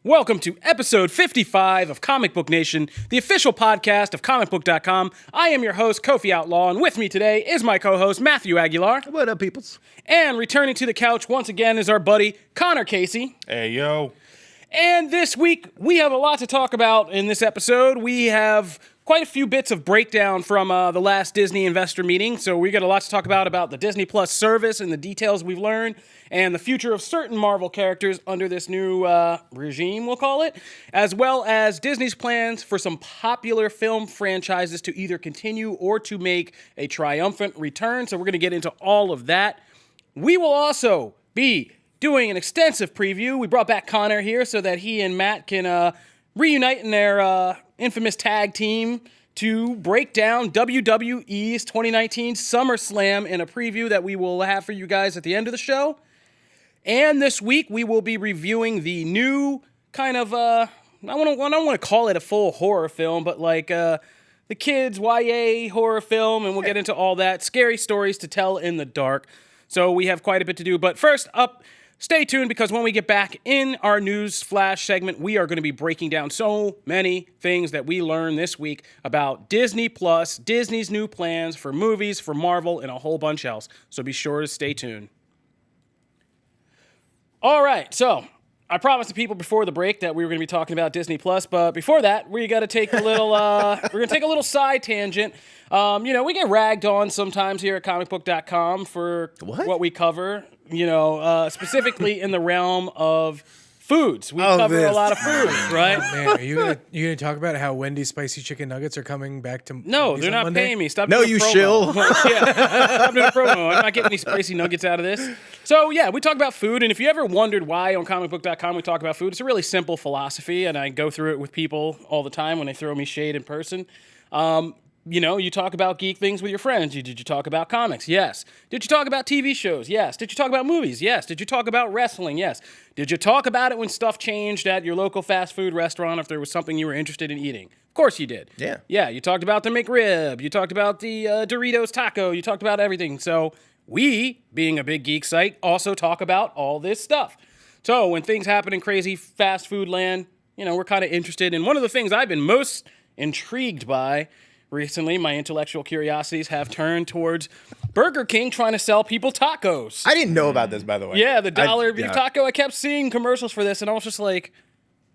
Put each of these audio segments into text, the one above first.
Welcome to episode 55 of Comic Book Nation, the official podcast of Comicbook.com. I am your host, Kofi Outlaw, and with me today is my co-host, Matthew Aguilar. What up, peoples? And returning to the couch once again is our buddy, Connor Casey. Hey, yo. And this week, we have a lot to talk about in this episode. We have quite a few bits of breakdown from the last Disney investor meeting, so we got a lot to talk about the Disney Plus service and the details we've learned, and the future of certain Marvel characters under this new regime, we'll call it, as well as Disney's plans for some popular film franchises to either continue or to make a triumphant return. So we're going to get into all of that. We will also be doing an extensive preview. We brought back Connor here so that he and Matt can reunite in their infamous tag team to break down WWE's 2019 SummerSlam in a preview that we will have for you guys at the end of the show. And this week, we will be reviewing the new kind of, I don't want to call it a full horror film, but like the kids' YA horror film, and we'll get into all that. Scary stories to tell in the dark. So we have quite a bit to do. But first up, stay tuned, because when we get back in our news flash segment, we are going to be breaking down so many things that we learned this week about Disney Plus, Disney's new plans for movies, for Marvel, and a whole bunch else. So be sure to stay tuned. All right, so I promised the people before the break that we were going to be talking about Disney Plus, but before that, we got to take a little. We're going to take a little side tangent. We get ragged on sometimes here at Comicbook.com for what we cover. Specifically in the realm of foods. We cover a lot of foods, right? Man, are you gonna talk about how Wendy's spicy chicken nuggets are coming back to? No, Wendy's they're not Monday? paying me. Stop. No, doing a you promo. shill. Stop doing a promo. I'm not getting any spicy nuggets out of this. So yeah, we talk about food, and if you ever wondered why on Comicbook.com we talk about food, it's a really simple philosophy, and I go through it with people all the time when they throw me shade in person. You talk about geek things with your friends. Did you talk about comics? Yes. Did you talk about TV shows? Yes. Did you talk about movies? Yes. Did you talk about wrestling? Yes. Did you talk about it when stuff changed at your local fast food restaurant if there was something you were interested in eating? Of course you did. Yeah. Yeah, you talked about the McRib. You talked about the Doritos taco. You talked about everything. So we, being a big geek site, also talk about all this stuff. So when things happen in crazy fast food land, we're kind of interested. And one of the things I've been most intrigued by recently, my intellectual curiosities have turned towards Burger King trying to sell people tacos. I didn't know about this, by the way. Yeah, the dollar beef taco. I kept seeing commercials for this, and I was just like,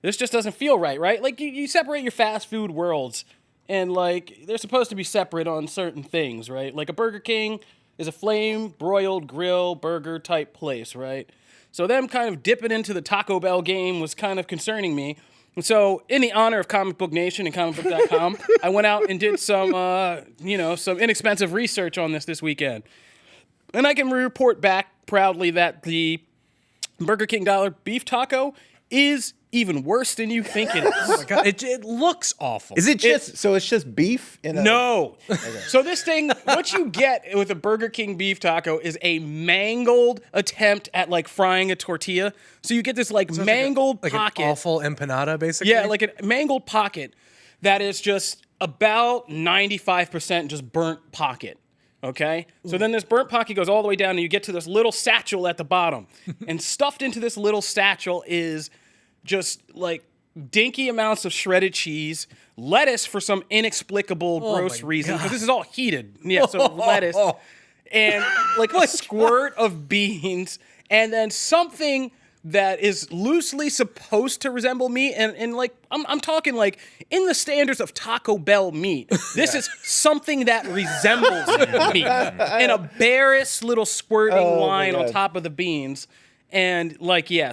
this just doesn't feel right? Like, you separate your fast food worlds, and, like, they're supposed to be separate on certain things, right? Like, a Burger King is a flame-broiled grill burger type place, right? So them kind of dipping into the Taco Bell game was kind of concerning me. And so, in the honor of Comic Book Nation and Comicbook.com, I went out and did some inexpensive research on this weekend. And I can report back proudly that the Burger King dollar beef taco is even worse than you think it is. Oh my God, it looks awful. Is it just so? It's just beef in a No. So this thing, what you get with a Burger King beef taco is a mangled attempt at like frying a tortilla. So you get this mangled like pocket. an awful empanada, basically. Yeah, like a mangled pocket that is just about 95% just burnt pocket. Okay? So then this burnt pocket goes all the way down and you get to this little satchel at the bottom. And stuffed into this little satchel is just like dinky amounts of shredded cheese, lettuce for some inexplicable gross reason, because this is all heated. Yeah, so lettuce. And like a squirt of beans, and then something that is loosely supposed to resemble meat, and like I'm talking like in the standards of Taco Bell meat. This is something that resembles meat, and a barest little squirting wine on top of the beans. And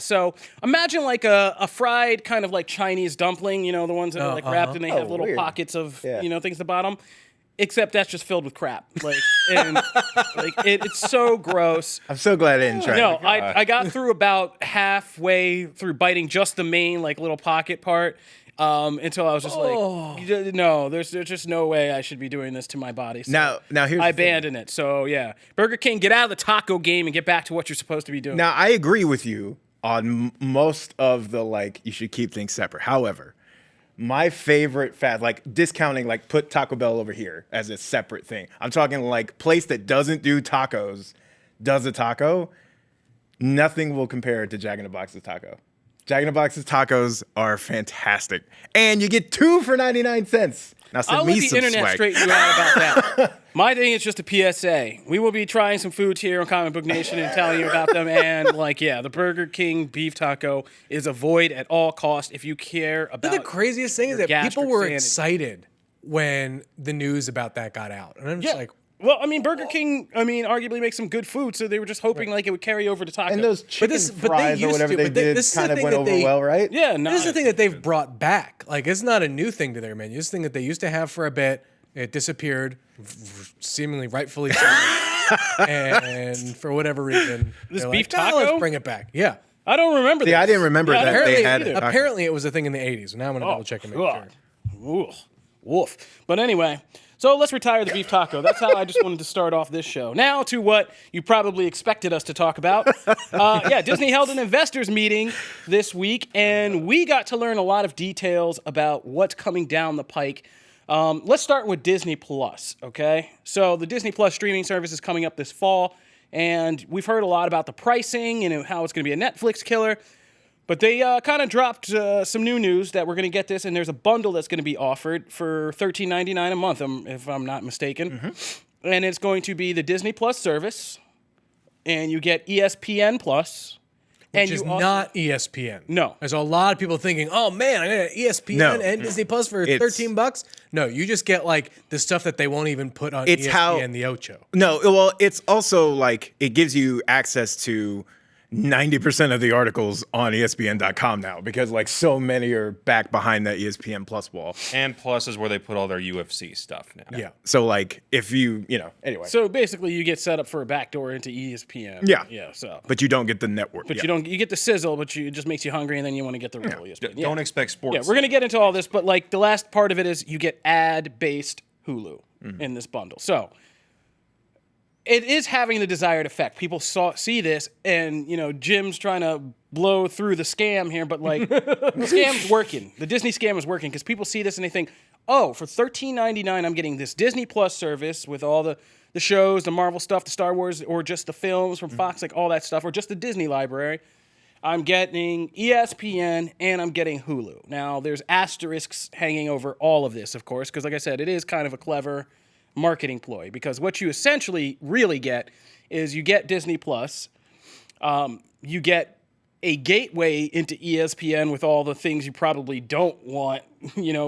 so imagine like a fried kind of like Chinese dumpling, the ones that are like wrapped and they have little pockets of things at the bottom. Except that's just filled with crap. It's so gross. I'm so glad I didn't try. No, I got through about halfway through biting just the main like little pocket part until I was just like, no, there's just no way I should be doing this to my body. So now here's I abandoned it. So yeah, Burger King, get out of the taco game and get back to what you're supposed to be doing. Now I agree with you on most of the you should keep things separate. However, my favorite discounting, put Taco Bell over here as a separate thing. I'm talking place that doesn't do tacos, does a taco. Nothing will compare to Jack in the Box's taco. Jack in the Box's tacos are fantastic. And you get 2 for 99 cents. Now send I'll me let the some internet swag. straighten you out about that. My thing is just a PSA. We will be trying some foods here on Comic Book Nation and telling you about them. And the Burger King beef taco is avoid at all costs if you care about. But the craziest thing is your that people gastric were sanity. excited when the news about that got out. And I'm just like, well, I mean, Burger King, arguably makes some good food, so they were just hoping like it would carry over to tacos. And those chicken fries or whatever they did this is the kind of thing went that over they- well, right? yeah, no. this is the thing that they've brought back. Like, it's not a new thing to their menu. It's a thing that they used to have for a bit. It disappeared, seemingly rightfully so. And for whatever reason, This they're beef like, "No, taco? let's bring it back." Yeah. I don't remember this. I didn't remember that apparently they had either. it. Apparently, it was a thing in the 80s. Now I'm going to double check and make sure. Ooh, woof. But anyway, so let's retire the beef taco. That's how I just wanted to start off this show. Now to what you probably expected us to talk about. Disney held an investors meeting this week, and we got to learn a lot of details about what's coming down the pike. Let's start with Disney Plus, okay? So the Disney Plus streaming service is coming up this fall, and we've heard a lot about the pricing and how it's going to be a Netflix killer. But they kind of dropped some new news that we're going to get this, and there's a bundle that's going to be offered for $13.99 a month, if I'm not mistaken. Mm-hmm. And it's going to be the Disney Plus service, and you get ESPN Plus. Which is not ESPN. No. There's a lot of people thinking, oh man, I got ESPN No. and Disney Plus for It's- $13. No, you just get like the stuff that they won't even put on It's ESPN, how- the Ocho. No, well, it's also like it gives you access to 90% of the articles on ESPN.com now because like so many are back behind that ESPN Plus wall. And Plus is where they put all their UFC stuff now. Yeah. So like if you, anyway. So basically, you get set up for a backdoor into ESPN. Yeah. Yeah, so. But you don't get the network. But you get the sizzle, but it just makes you hungry, and then you want to get the real ESPN. Don't expect sports. Yeah, we're going to get into all this, but like the last part of it is you get ad-based Hulu in this bundle. So it is having the desired effect. People see this, and Jim's trying to blow through the scam here, but like the scam's working. The Disney scam is working because people see this and they think, oh, for $13.99, I'm getting this Disney Plus service with all the shows, the Marvel stuff, the Star Wars, or just the films from Fox, like all that stuff, or just the Disney library. I'm getting ESPN and I'm getting Hulu. Now, there's asterisks hanging over all of this, of course, because like I said, it is kind of a clever marketing ploy because what you essentially really get is you get Disney Plus, you get a gateway into ESPN with all the things you probably don't want,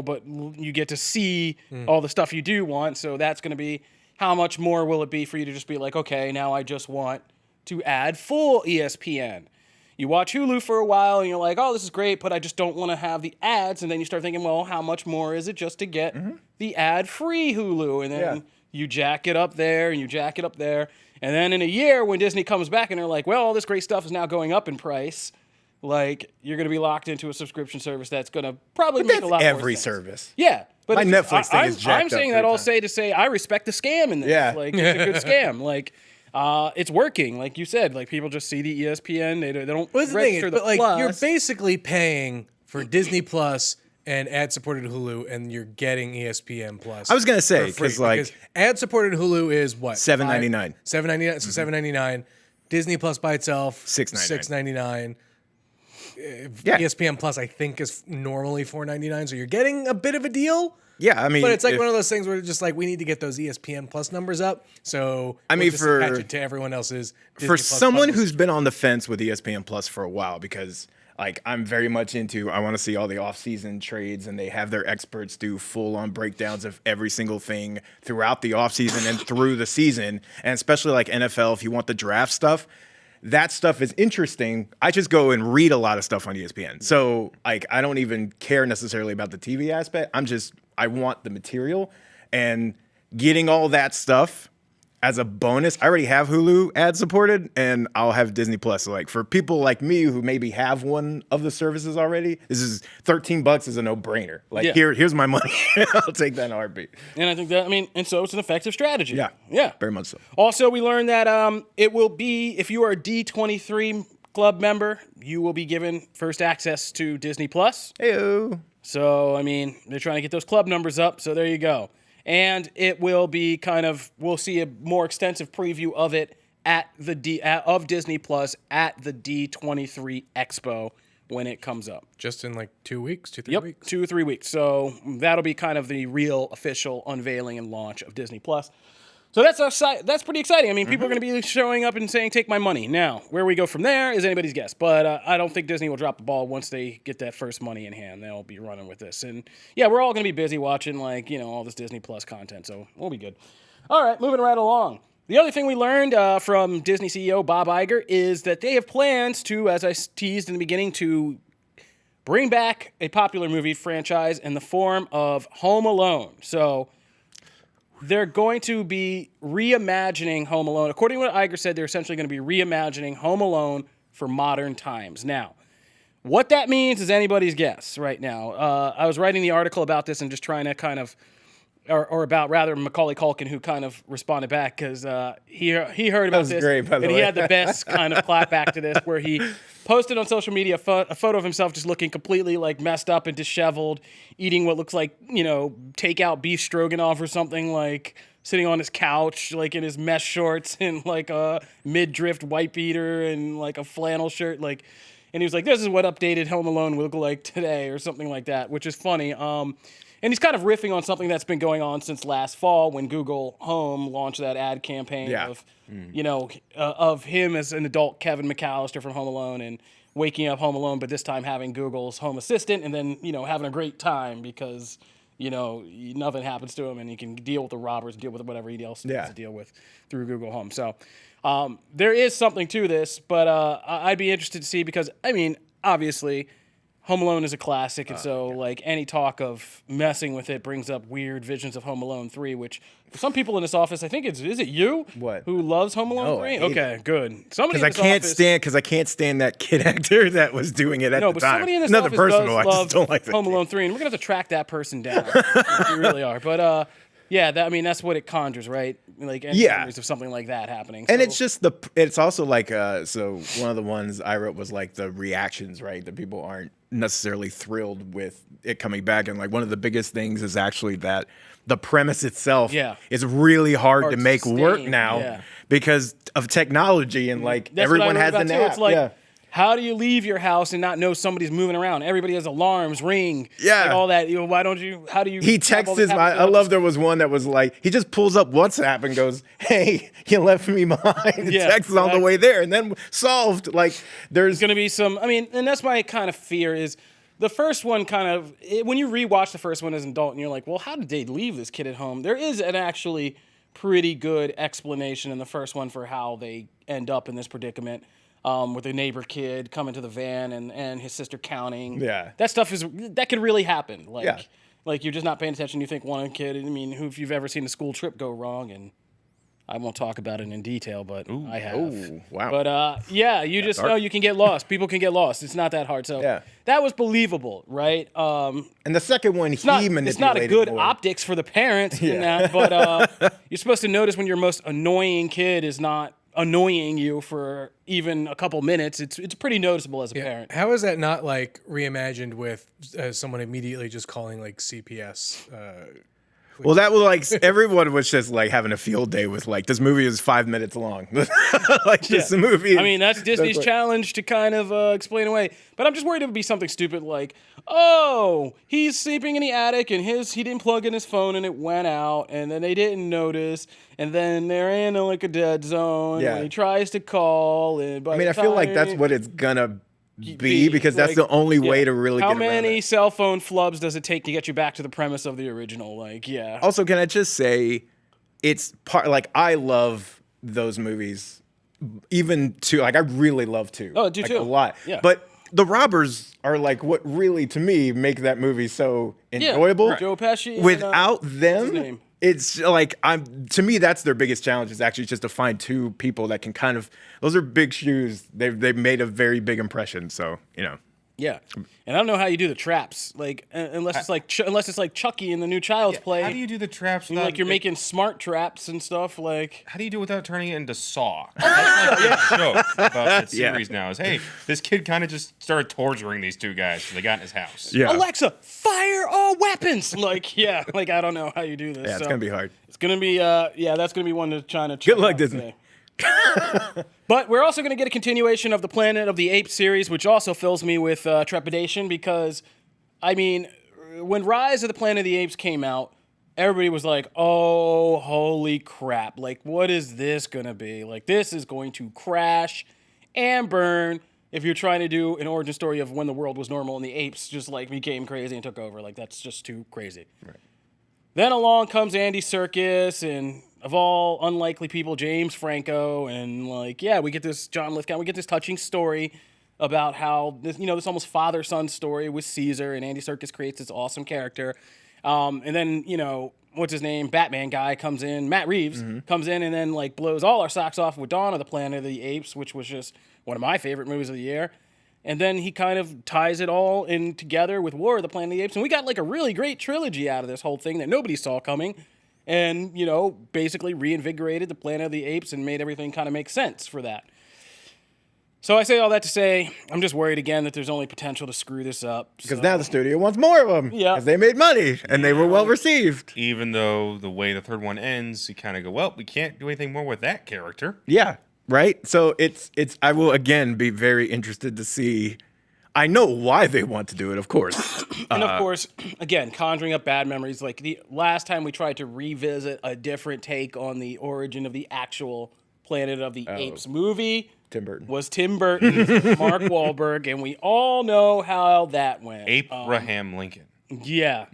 but you get to see all the stuff you do want. So that's going to be how much more will it be for you to just be like, okay, now I just want to add full ESPN. You watch Hulu for a while and you're like, oh, this is great, but I just don't want to have the ads. And then you start thinking, well, how much more is it just to get the ad-free Hulu? And then you jack it up there and you jack it up there. And then in a year when Disney comes back and they're like, well, all this great stuff is now going up in price, like you're going to be locked into a subscription service that's going to probably make a lot more every sense. service. Yeah. But My it's just- Netflix thing I'm, is jacked I'm up saying every that all time. to say I respect the scam in this. Yeah. Like, it's a good scam. Like, it's working, like you said. Like people just see the ESPN, they don't What's the register thing? the But like, plus. you're basically paying for Disney Plus and ad-supported Hulu, and you're getting ESPN Plus. I was gonna say, for free, 'cause, like- because ad-supported Hulu is what $7.99. $7.99. So $7.99. Disney Plus by itself $6.99. $6.99. Yeah. ESPN Plus, I think, is normally $4.99. So you're getting a bit of a deal. Yeah, I mean, But it's like if- one of those things where it's just like we need to get those ESPN Plus numbers up. So I mean, just for- attach it to everyone else's Disney for Plus someone bundles. who's been on the fence with ESPN Plus for a while, because like I'm very much into, I want to see all the off-season trades, and they have their experts do full-on breakdowns of every single thing throughout the off-season and through the season, and especially like NFL, if you want the draft stuff. That stuff is interesting. I just go and read a lot of stuff on ESPN. So like I don't even care necessarily about the TV aspect. I want the material, and getting all that stuff as a bonus. I already have Hulu ad supported, and I'll have Disney Plus. So like for people like me who maybe have one of the services already, this is $13 is a no-brainer. Like Yeah. here's my money. I'll take that in a heartbeat. and I think that, and so it's an effective strategy. Yeah. Yeah. Very much so. Also, we learned that it will be, if you are a D23 club member, you will be given first access to Disney Plus. Heyo. So, they're trying to get those club numbers up, so there you go. And it will be we'll see a more extensive preview of it at of Disney Plus at the D23 Expo, when it comes up. Just in like 2 weeks, 3 Yep, weeks. 2 or 3 weeks. So that'll be kind of the real official unveiling and launch of Disney Plus. So that's pretty exciting. I mean, people are going to be showing up and saying, "Take my money." Now, where we go from there is anybody's guess. But I don't think Disney will drop the ball once they get that first money in hand. They'll be running with this. And yeah, we're all going to be busy watching all this Disney Plus content. So we'll be good. All right, moving right along. The other thing we learned from Disney CEO Bob Iger is that they have plans to, as I teased in the beginning, to bring back a popular movie franchise in the form of Home Alone. So they're going to be reimagining Home Alone. According to what Iger said, they're essentially going to be reimagining Home Alone for modern times. Now, what that means is anybody's guess right now. I was writing the article about this and just trying to kind of, or about rather Macaulay Culkin, who kind of responded back because he heard about this. Great, by the and way. he had the best kind of clap back to this, where he posted on social media a photo of himself just looking completely like messed up and disheveled, eating what looks like, takeout beef stroganoff or something, like sitting on his couch, like in his mesh shorts and like a mid-drift white beater and like a flannel shirt, like. And he was like, "This is what updated Home Alone will look like today," or something like that, which is funny. And he's kind of riffing on something that's been going on since last fall when Google Home launched that ad campaign of him as an adult Kevin McAllister from Home Alone and waking up home alone, but this time having Google's Home Assistant and then, having a great time because, nothing happens to him and he can deal with the robbers, deal with whatever he else needs to deal with through Google Home. So there is something to this, but I'd be interested to see because, obviously, Home Alone is a classic, and so any talk of messing with it brings up weird visions of Home Alone 3, which for some people in this office, I think is it you? What? Who loves Home Alone 3? Okay, good. Somebody in this Because I can't stand that kid actor that was doing it at the time. No, but somebody in this Nothing office personal. does I just love don't like that Home kid. Alone 3, and we're going to have to track that person down. We really are. But, that's what it conjures, right? Like, any memories of something like that happening. And So- it's just it's also like, so one of the ones I wrote was like the reactions, right? That people aren't necessarily thrilled with it coming back. And like one of the biggest things is actually that the premise itself is really hard to make work now because of technology and like That's everyone what I has wrote an about, too. app. It's like, how do you leave your house and not know somebody's moving around? Everybody has alarms, ring, like all that. Why don't you? How do you? He texts his. I love. There was one that was like he just pulls up WhatsApp and goes, "Hey, you left me behind." Texts on the way there, and then solved. Like there's going to be some. And that's my kind of fear is the first one. When you rewatch the first one as an adult, and you're like, well, how did they leave this kid at home? There is an actually pretty good explanation in the first one for how they end up in this predicament. With a neighbor kid coming to the van and his sister counting. Yeah. That stuff that could really happen. Like you're just not paying attention. You think one kid, if you've ever seen a school trip go wrong, and I won't talk about it in detail, but I have. Oh, wow. But you just know you can get lost. People can get lost. It's not that hard. So that was believable, right? And the second one, it's not a good optics for the parents in that, but you're supposed to notice when your most annoying kid is not annoying you for even a couple minutes. It's pretty noticeable as a parent. How is that not like reimagined with someone immediately just calling like CPS? Well, that was like everyone was just like having a field day with like this movie is 5 minutes long. This movie. That's Disney's challenge to kind of explain away. But I'm just worried it would be something stupid like, oh, he's sleeping in the attic and he didn't plug in his phone and it went out and then they didn't notice and then they're in like a dead zone and he tries to call and I feel like that's what it's gonna be because that's the only way to really get around it. How many cell phone flubs does it take to get you back to the premise of the original? Also, can I just say, it's part like I love those movies, even two. Like I really love two. Oh, I do too. A lot. Yeah. But the robbers are like what really to me make that movie so enjoyable. Right. Joe Pesci. Without what's his them. name? It's like to me that's their biggest challenge is actually just to find two people that can kind of those are big shoes. They've made a very big impression. So Yeah, and I don't know how you do the traps, unless it's like Chucky in the new Child's Play. How do you do the traps? You're making smart traps and stuff. How do you do it without turning it into Saw? That's like the joke about that series now is, hey, this kid kind of just started torturing these two guys so they got in his house. Yeah. Alexa, fire all weapons. I don't know how you do this. Yeah, it's gonna be hard. It's gonna be that's gonna be one to try to. Good luck, Disney. But we're also going to get a continuation of the Planet of the Apes series, which also fills me with trepidation because, I mean, when Rise of the Planet of the Apes came out, everybody was like, oh, holy crap. Like, what is this going to be? Like, this is going to crash and burn if you're trying to do an origin story of when the world was normal and the apes just, like, became crazy and took over. Like, that's just too crazy. Right. Then along comes Andy Serkis and, of all unlikely people, James Franco. And, like, yeah, we get this John Lithgow. We get this touching story about how, this almost father-son story with Caesar. And Andy Serkis creates this awesome character. And then, what's his name? Batman guy comes in. Matt Reeves comes in and then, like, blows all our socks off with Dawn of the Planet of the Apes, which was just one of my favorite movies of the year. And then he kind of ties it all in together with War of the Planet of the Apes. And we got, like, a really great trilogy out of this whole thing that nobody saw coming. And, basically reinvigorated the Planet of the Apes and made everything kind of make sense for that. So I say all that to say, I'm just worried again that there's only potential to screw this up. Because now the studio wants more of them. Yeah. Because they made money and they were well received. Even though the way the third one ends, you kind of go, well, we can't do anything more with that character. Yeah. Right. So I will again be very interested to see. I know why they want to do it, of course. And of course, again, conjuring up bad memories. Like the last time we tried to revisit a different take on the origin of the actual Planet of the Apes movie. Tim Burton. Was Tim Burton's Mark Wahlberg, and we all know how that went. Abraham Lincoln. Yeah.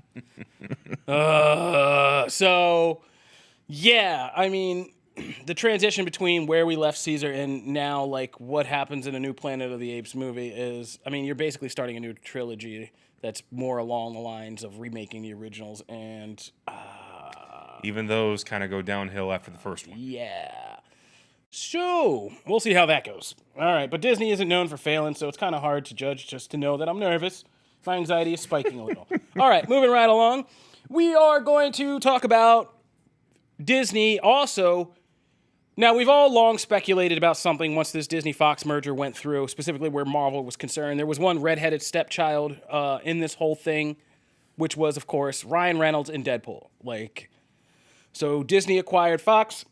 So, yeah, I mean, the transition between where we left Caesar and now, like, what happens in a new Planet of the Apes movie is, I mean, you're basically starting a new trilogy that's more along the lines of remaking the originals, and even those kind of go downhill after the first one. yeah. So, we'll see how that goes. All right, but Disney isn't known for failing, so it's kind of hard to judge just to know that I'm nervous. My anxiety is spiking a little. All right, moving right along. We are going to talk about Disney also. Now, we've all long speculated about something once this Disney-Fox merger went through, specifically where Marvel was concerned. There was one redheaded stepchild in this whole thing, which was, of course, Ryan Reynolds in Deadpool. So Disney acquired Fox.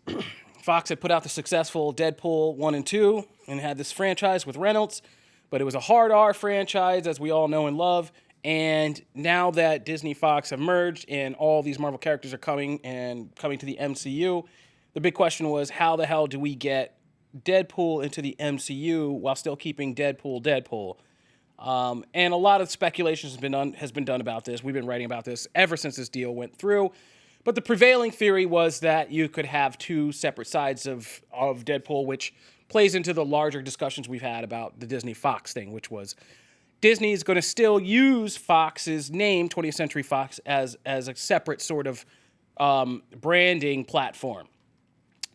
Fox had put out the successful Deadpool 1 and 2 and had this franchise with Reynolds, but it was a hard R franchise, as we all know and love. And now that Disney Fox have merged and all these Marvel characters are coming to the MCU, the big question was, how the hell do we get Deadpool into the MCU while still keeping Deadpool? And a lot of speculation has been done about this. We've been writing about this ever since this deal went through. But the prevailing theory was that you could have two separate sides of Deadpool, which plays into the larger discussions we've had about the Disney-Fox thing, which was Disney is going to still use Fox's name, 20th Century Fox, as a separate sort of branding platform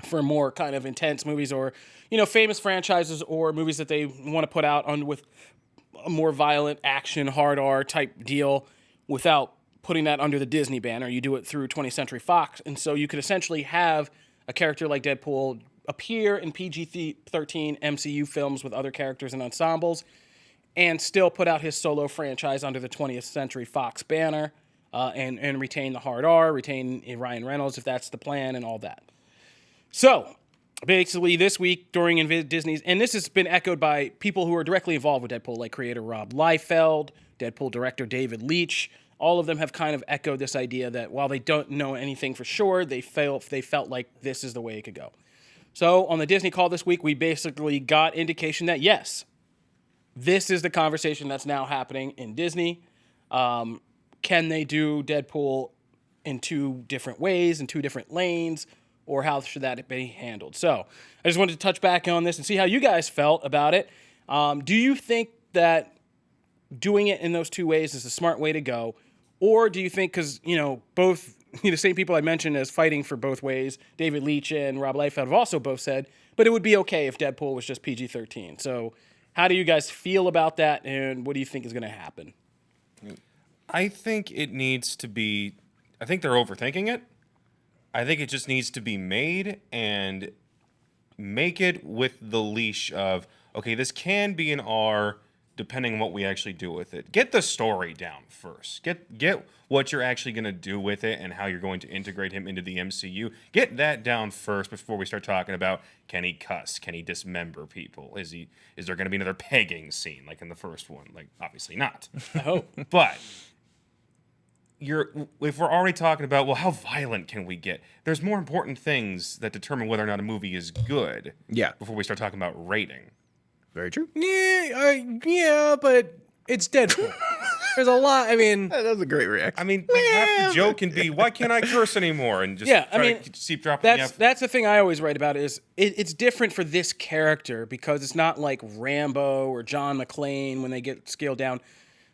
for more kind of intense movies or, famous franchises or movies that they want to put out with a more violent action, hard R type deal without putting that under the Disney banner. You do it through 20th Century Fox. And so you could essentially have a character like Deadpool appear in PG-13 MCU films with other characters and ensembles and still put out his solo franchise under the 20th Century Fox banner and retain the hard R, retain Ryan Reynolds if that's the plan and all that. So basically this week during Disney's, and this has been echoed by people who are directly involved with Deadpool, like creator Rob Liefeld, Deadpool director David Leitch. All of them have kind of echoed this idea that while they don't know anything for sure, they felt like this is the way it could go. So on the Disney call this week, we basically got indication that yes, this is the conversation that's now happening in Disney. Can they do Deadpool in two different ways, in two different lanes, or how should that be handled? So I just wanted to touch back on this and see how you guys felt about it. Do you think that doing it in those two ways is the smart way to go? Or do you think, because, both the same people I mentioned as fighting for both ways, David Leitch and Rob Liefeld have also both said, but it would be okay if Deadpool was just PG-13. So how do you guys feel about that, and what do you think is going to happen? I think it needs to be, I think they're overthinking it. I think it just needs to be made and make it with the leash of, okay, this can be an R, depending on what we actually do with it. Get the story down first. Get what you're actually going to do with it and how you're going to integrate him into the MCU. Get that down first before we start talking about, can he cuss? Can he dismember people? Is there going to be another pegging scene like in the first one? Like, obviously not. I hope. But if we're already talking about, well, how violent can we get? There's more important things that determine whether or not a movie is good. Yeah. Before we start talking about rating. Very true. Yeah, but it's Deadpool. There's a lot. I mean, That was a great reaction. I mean, like, half the joke can be, why can't I curse anymore? And just keep dropping the F. That's the thing I always write about is it's different for this character because it's not like Rambo or John McClane when they get scaled down.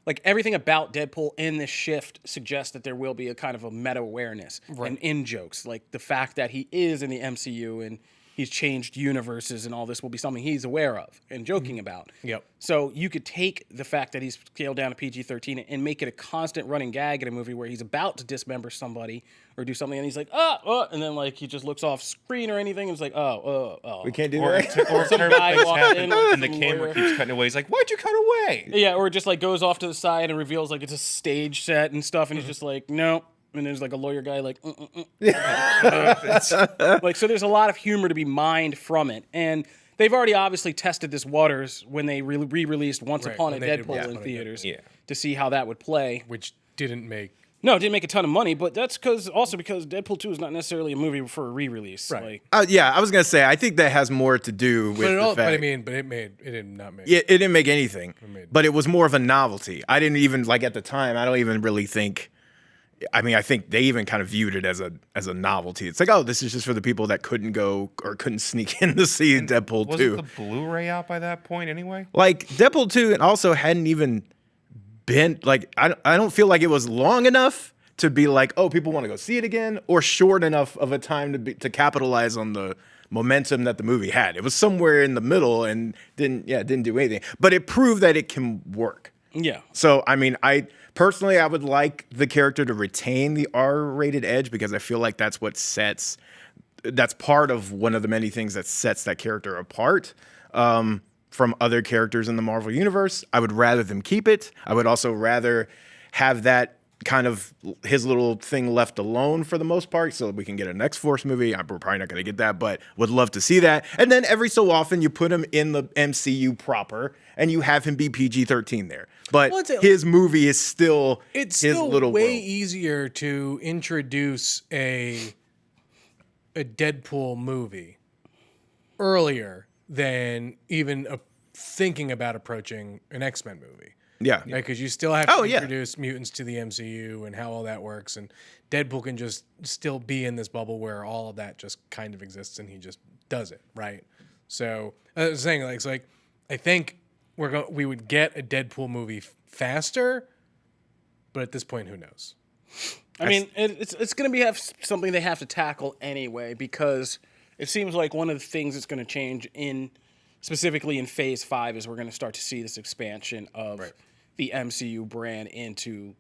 Like everything about Deadpool in this shift suggests that there will be a kind of a meta awareness and in jokes, like the fact that he is in the MCU and he's changed universes and all this will be something he's aware of and joking about. Yep. So you could take the fact that he's scaled down to PG-13 and make it a constant running gag in a movie where he's about to dismember somebody or do something and he's like, and then like he just looks off screen or anything and it's like, we can't do Or, that. or Some guy walks in and the some camera lawyer. keeps cutting away. He's like, why'd you cut away? Yeah, or it just like goes off to the side and reveals like it's a stage set and stuff, and he's just like, no. And there's like a lawyer guy like, like so. There's a lot of humor to be mined from it, and they've already obviously tested this waters when they re-released Once Upon a when they did Deadpool Once in Upon a theaters Deadpool. Yeah. to see how that would play. which didn't make. No, it didn't make a ton of money, but that's because Deadpool 2 is not necessarily a movie for a re-release. Right. Like, Yeah, I was gonna say I think that has more to do with the fact. It did not make. It didn't make anything, but it was more of a novelty. I didn't even like at the time. I don't even really think. I mean, I think they even kind of viewed it as a novelty. It's like, oh, this is just for the people that couldn't go or couldn't sneak in to see Deadpool 2. Wasn't the Blu-ray out by that point anyway? Like Deadpool 2 and also hadn't even been like I don't feel like it was long enough to be like, oh, people want to go see it again, or short enough of a time to capitalize on the momentum that the movie had. It was somewhere in the middle and didn't do anything. But it proved that it can work. yeah. So, I mean, I would like the character to retain the R-rated edge because I feel like that's part of one of the many things that sets that character apart from other characters in the Marvel Universe. I would rather them keep it. I would also rather have that kind of his little thing left alone for the most part so that we can get an X-Force movie. We're probably not going to get that, but would love to see that. And then every so often you put him in the MCU proper and you have him be PG-13 there. But his movie is still It's his still little way world. easier to introduce a Deadpool movie earlier than even thinking about approaching an X-Men movie. Yeah. Because you still have to introduce mutants to the MCU and how all that works. And Deadpool can just still be in this bubble where all of that just kind of exists and he just does it, right? So I was saying, I think we would get a Deadpool movie faster, but at this point, who knows? I mean, it's going to have something they have to tackle anyway because it seems like one of the things that's going to change specifically in Phase 5 is we're going to start to see this expansion of the MCU brand into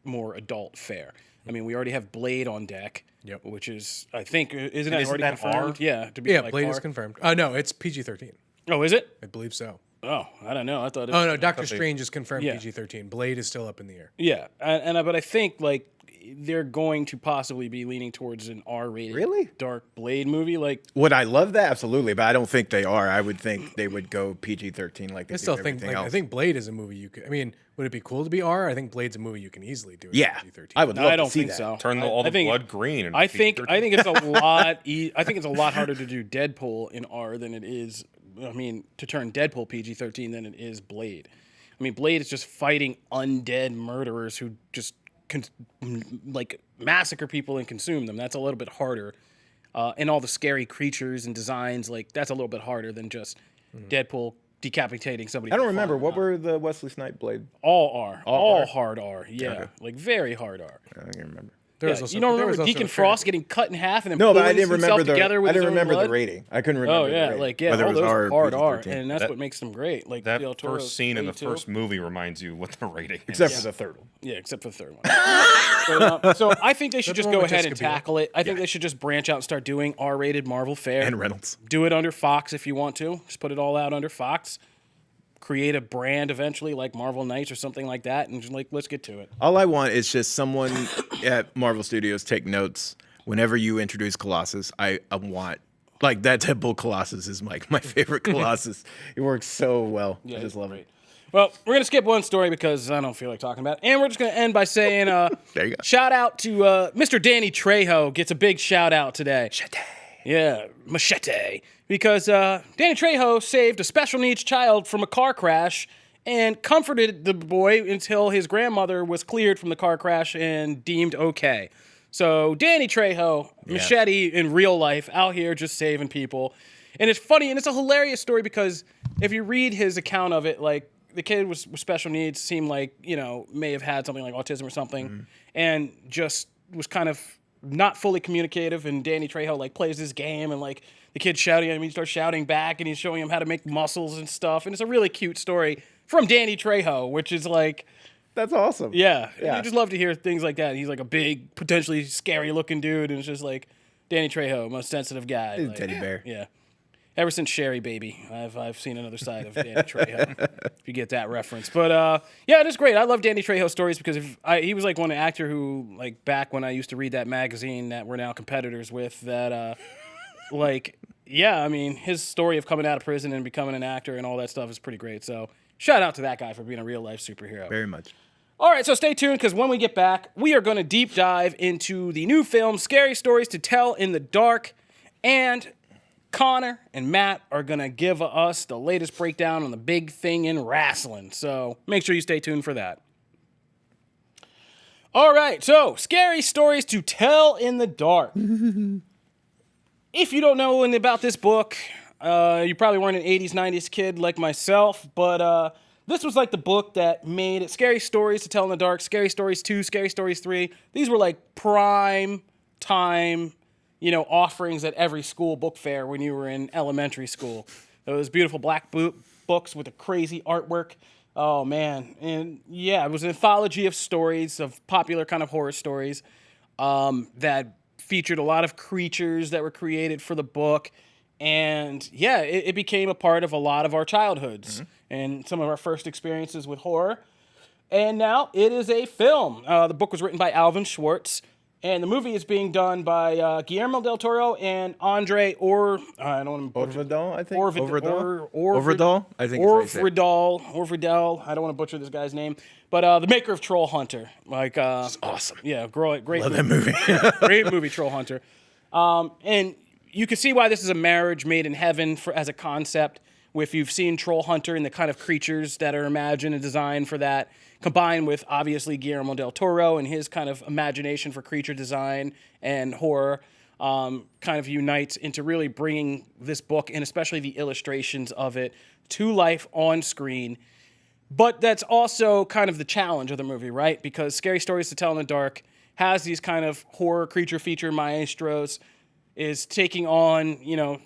more adult fare. I mean, we already have Blade on deck, which is, I think, isn't that already confirmed? R? Yeah, to be like Blade R. is confirmed. No, it's PG-13. Oh, is it? I believe so. Oh, I don't know. I thought it Oh, no, Doctor Strange is confirmed Yeah. PG-13. Blade is still up in the air. Yeah, but I think like they're going to possibly be leaning towards an R-rated Dark Blade movie. Like, Would I love that? Absolutely, but I don't think they are. I would think they would go PG-13 like they I still do think, everything else. I think Blade is a movie you could. I mean, would it be cool to be R? I think Blade's a movie you can easily do. Yeah, PG-13. I would love I to don't see think that. so. Turn all I the think- blood green. And I think PG-13. it's a lot. I think it's a lot harder to do Deadpool in R than it is. I mean, to turn Deadpool PG-13 than it is Blade. I mean, Blade is just fighting undead murderers who just massacre people and consume them. That's a little bit harder. And all the scary creatures and designs, like that's a little bit harder than just Deadpool decapitating somebody. I don't for remember. fun. What were the Wesley Snipes Blade? All R. All R? hard R. Yeah. Okay. Like very hard R. I don't even remember. There was Yeah, also- you don't there was remember also Deacon a Frost getting cut in half and then No, but I pulling didn't himself remember together with I didn't his own remember the blood? rating. I couldn't remember. Oh yeah, the rating, like yeah, whether all it was those R are or hard R, PG-13. and that's what makes them great. Like that Del Toro's first scene in the 82. first movie reminds you what the rating is. except for the third one. Yeah, except for the third one. So I think they should That's just the go one with ahead and Jessica Biel. tackle it. I think they should just branch out and start doing R-rated Marvel fare. And Reynolds. Do it under Fox if you want to. Just put it all out under Fox. create a brand eventually like Marvel Knights or something like that, and just like, let's get to it. All I want is just someone at Marvel Studios take notes whenever you introduce Colossus. I want, like, that Deadpool Colossus is my favorite Colossus. It works so well. I just love it. Well, we're going to skip one story because I don't feel like talking about it. And we're just going to end by saying, there you go. Shout out to Mr. Danny Trejo gets a big shout out today. Machete. Yeah, machete. Because Danny Trejo saved a special needs child from a car crash and comforted the boy until his grandmother was cleared from the car crash and deemed okay. So Danny Trejo, machete in real life, out here just saving people. And it's funny, and it's a hilarious story because if you read his account of it, like, the kid with special needs seemed like, may have had something like autism or something, and just was kind of not fully communicative. And Danny Trejo, like, plays this game, and, like, the kid's shouting at him, he starts shouting back, and he's showing him how to make muscles and stuff. And it's a really cute story from Danny Trejo, which is like... That's awesome. Yeah. I just love to hear things like that. He's like a big, potentially scary-looking dude, and it's just like, Danny Trejo, most sensitive guy. He's like, a teddy bear. Yeah. Ever since Sherry Baby, I've seen another side of Danny Trejo, if you get that reference. But yeah, it is great. I love Danny Trejo stories because he was like one actor who, like, back when I used to read that magazine that we're now competitors with, that I mean, his story of coming out of prison and becoming an actor and all that stuff is pretty great. So shout out to that guy for being a real life superhero. Very much. All right, so stay tuned because when we get back, we are going to deep dive into the new film, Scary Stories to Tell in the Dark, and Connor and Matt are going to give us the latest breakdown on the big thing in wrestling. So make sure you stay tuned for that. All right, so Scary Stories to Tell in the Dark. If you don't know anything about this book, you probably weren't an 80s, 90s kid like myself, but this was like the book that made it. Scary Stories to Tell in the Dark, Scary Stories 2, Scary Stories 3. These were like prime time, offerings at every school book fair when you were in elementary school. Those beautiful black books with the crazy artwork. Oh, man. And yeah, it was an anthology of stories, of popular kind of horror stories that featured a lot of creatures that were created for the book. And yeah, it became a part of a lot of our childhoods and some of our first experiences with horror. And now it is a film. The book was written by Alvin Schwartz. And the movie is being done by Guillermo del Toro and Andre Orvidal, I think. Orvidal. I think. Orvidal. I don't want to butcher this guy's name, but the maker of Troll Hunter, like, it's awesome. Yeah, great. Love that movie. Great movie, Troll Hunter. And you can see why this is a marriage made in heaven as a concept. If you've seen Troll Hunter and the kind of creatures that are imagined and designed for that, combined with obviously Guillermo del Toro and his kind of imagination for creature design and horror, kind of unites into really bringing this book and especially the illustrations of it to life on screen. But that's also kind of the challenge of the movie, right? Because Scary Stories to Tell in the Dark has these kind of horror creature feature maestros, is taking on,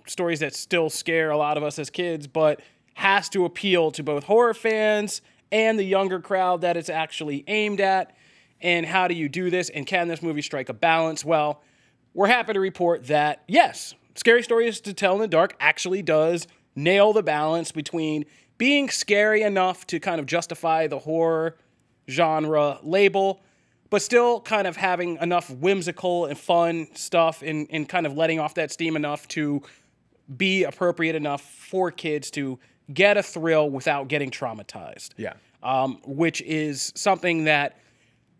stories that still scare a lot of us as kids, but has to appeal to both horror fans and the younger crowd that it's actually aimed at. And how do you do this? And can this movie strike a balance? Well, we're happy to report that, yes, Scary Stories to Tell in the Dark actually does nail the balance between being scary enough to kind of justify the horror genre label, but still kind of having enough whimsical and fun stuff and kind of letting off that steam enough to be appropriate enough for kids to get a thrill without getting traumatized. Yeah. Which is something that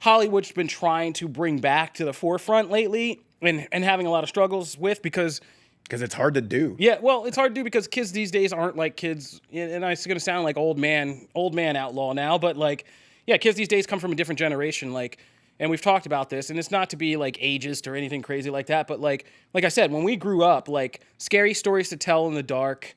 Hollywood's been trying to bring back to the forefront lately and having a lot of struggles with because it's hard to do. Yeah, well, it's hard to do because kids these days aren't like kids, and it's going to sound like old man outlaw now, but like, yeah, kids these days come from a different generation, like, and we've talked about this, and it's not to be like ageist or anything crazy like that, but like I said, when we grew up, like Scary Stories to Tell in the Dark,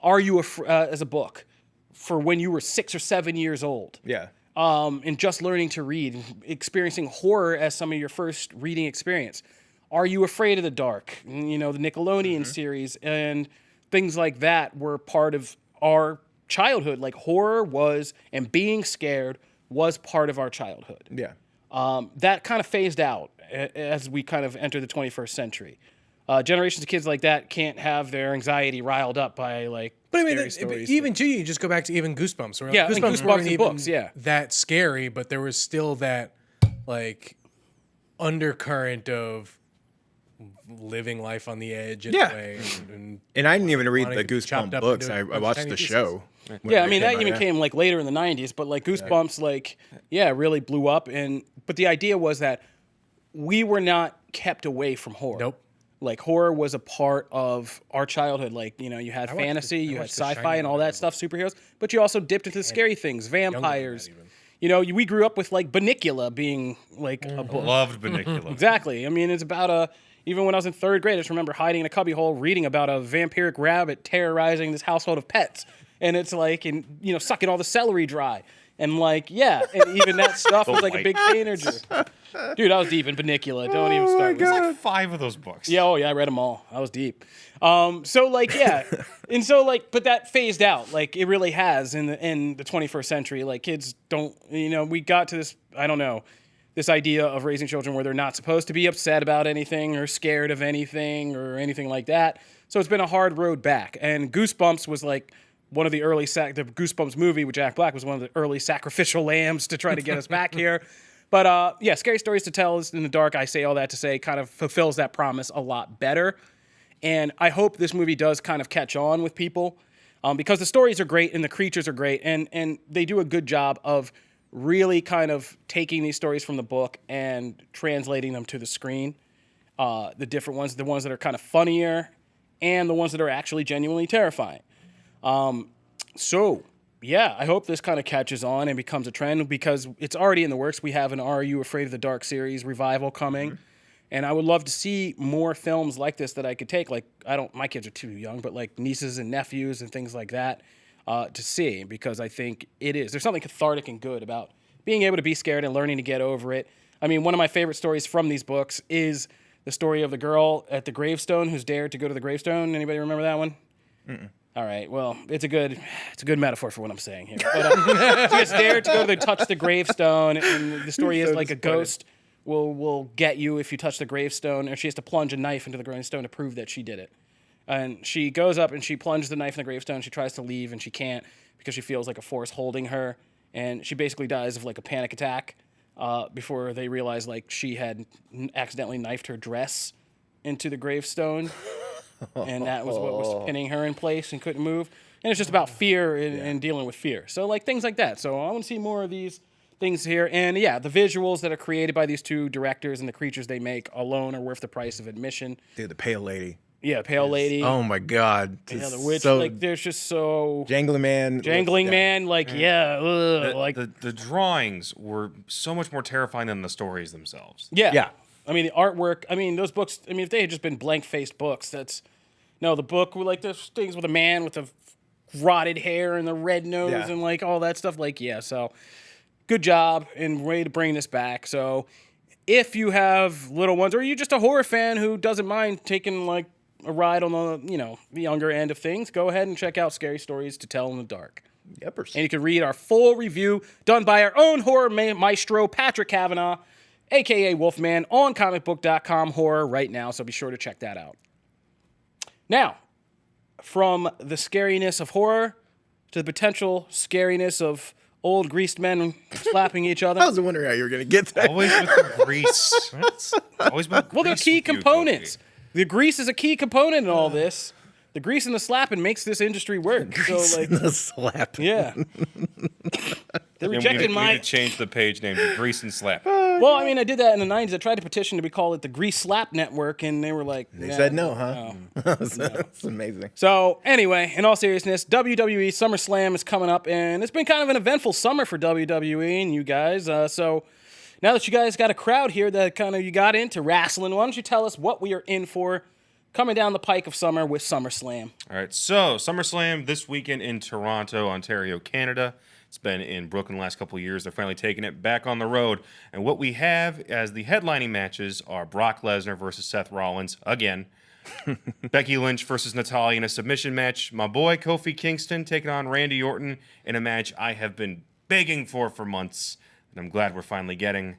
as a book for when you were 6 or 7 years old. Yeah. And just learning to read, experiencing horror as some of your first reading experience. Are You Afraid of the Dark? The Nickelodeon series and things like that were part of our childhood. Like horror was, and being scared was part of our childhood. Yeah. That kind of phased out as we kind of enter the 21st century. generations of kids like that can't have their anxiety riled up by like. But I mean, scary stories. even too, you just go back to even Goosebumps. Where Yeah, and Goosebumps Goosebumps weren't in even books, yeah. that scary, but there was still that like undercurrent of living life on the edge in Yeah. a way. And I didn't even read wanting the to be chopped Goosebumps up books. into I a bunch of watched tiny the pieces. show. Yeah, I mean that even came like later in the '90s, but like Goosebumps, like really blew up. But the idea was that we were not kept away from horror. Nope. Like horror was a part of our childhood. Like you had fantasy, you had watched The sci-fi, Shining and all when I that was stuff, superheroes. But you also dipped into the scary things, vampires. We grew up with like Bunnicula being like a book. Loved Bunnicula. Exactly. I mean, it's about even when I was in third grade, I just remember hiding in a cubbyhole reading about a vampiric rabbit terrorizing this household of pets. And it's like, sucking all the celery dry. And like, and even that stuff was like a big teenager. Dude, I was deep in Bunnicula. Don't even start with There's like 5 of those books. Yeah, I read them all. I was deep. And so but that phased out. Like it really has in the 21st century. Like kids don't, we got to this, I don't know, this idea of raising children where they're not supposed to be upset about anything or scared of anything or anything like that. So it's been a hard road back. And Goosebumps was like one of the early, the Goosebumps movie with Jack Black was one of the early sacrificial lambs to try to get us back here. But Scary Stories to Tell in the Dark, I say all that to say, kind of fulfills that promise a lot better. And I hope this movie does kind of catch on with people because the stories are great and the creatures are great. And they do a good job of really kind of taking these stories from the book and translating them to the screen. The different ones, the ones that are kind of funnier and the ones that are actually genuinely terrifying. I hope this kind of catches on and becomes a trend because it's already in the works. We have an Are You Afraid of the Dark series revival coming. Mm-hmm. And I would love to see more films like this that I could take. Like, my kids are too young, but like nieces and nephews and things like that to see because I think there's something cathartic and good about being able to be scared and learning to get over it. I mean, one of my favorite stories from these books is the story of the girl at the gravestone who's dared to go to the gravestone. Anybody remember that one? Mm-mm. All right. Well, it's a good metaphor for what I'm saying here. But she gets dared to go to touch the gravestone, and the story is like a ghost will get you if you touch the gravestone, and she has to plunge a knife into the gravestone to prove that she did it. And she goes up and she plunges the knife in the gravestone. She tries to leave and she can't because she feels like a force holding her, and she basically dies of like a panic attack before they realize like she had accidentally knifed her dress into the gravestone. And that was what was pinning her in place and couldn't move. And it's just about fear and dealing with fear. So, like, things like that. So I want to see more of these things here. And, the visuals that are created by these two directors and the creatures they make alone are worth the price of admission. Dude, the Pale Lady. Yeah, Pale Lady. Oh, my God. The witch. Like, there's just so... Jangling Man. The drawings were so much more terrifying than the stories themselves. Yeah. I mean, the artwork, those books, if they had just been blank-faced books, the book with, like, those things with a man with the rotted hair and the red nose and, like, all that stuff. Like, so good job and way to bring this back. So if you have little ones or you're just a horror fan who doesn't mind taking, like, a ride on the, the younger end of things, go ahead and check out Scary Stories to Tell in the Dark. Yepers. And you can read our full review done by our own horror maestro, Patrick Kavanaugh, a.k.a. Wolfman, on Comicbook.com horror right now, so be sure to check that out. Now, from the scariness of horror to the potential scariness of old greased men slapping each other. I was wondering how you were going to get that. Always with the grease. Always with grease. Well, they're key components. The grease is a key component in all this. The grease and the slapping makes this industry work. Grease and the slapping. Yeah. They rejected we need to change the page name to Grease and Slap. Well, I did that in the 90s. I tried to petition to be called the Grease Slap Network, and they were like... They said no, huh? That's amazing. So, anyway, in all seriousness, WWE SummerSlam is coming up, and it's been kind of an eventful summer for WWE and you guys. So, now that you guys got a crowd here that kind of you got into wrestling, why don't you tell us what we are in for coming down the pike of summer with SummerSlam? All right, so SummerSlam this weekend in Toronto, Ontario, Canada. It's been in Brooklyn the last couple of years. They're finally taking it back on the road. And what we have as the headlining matches are Brock Lesnar versus Seth Rollins again. Becky Lynch versus Natalya in a submission match. My boy Kofi Kingston taking on Randy Orton in a match I have been begging for months. And I'm glad we're finally getting.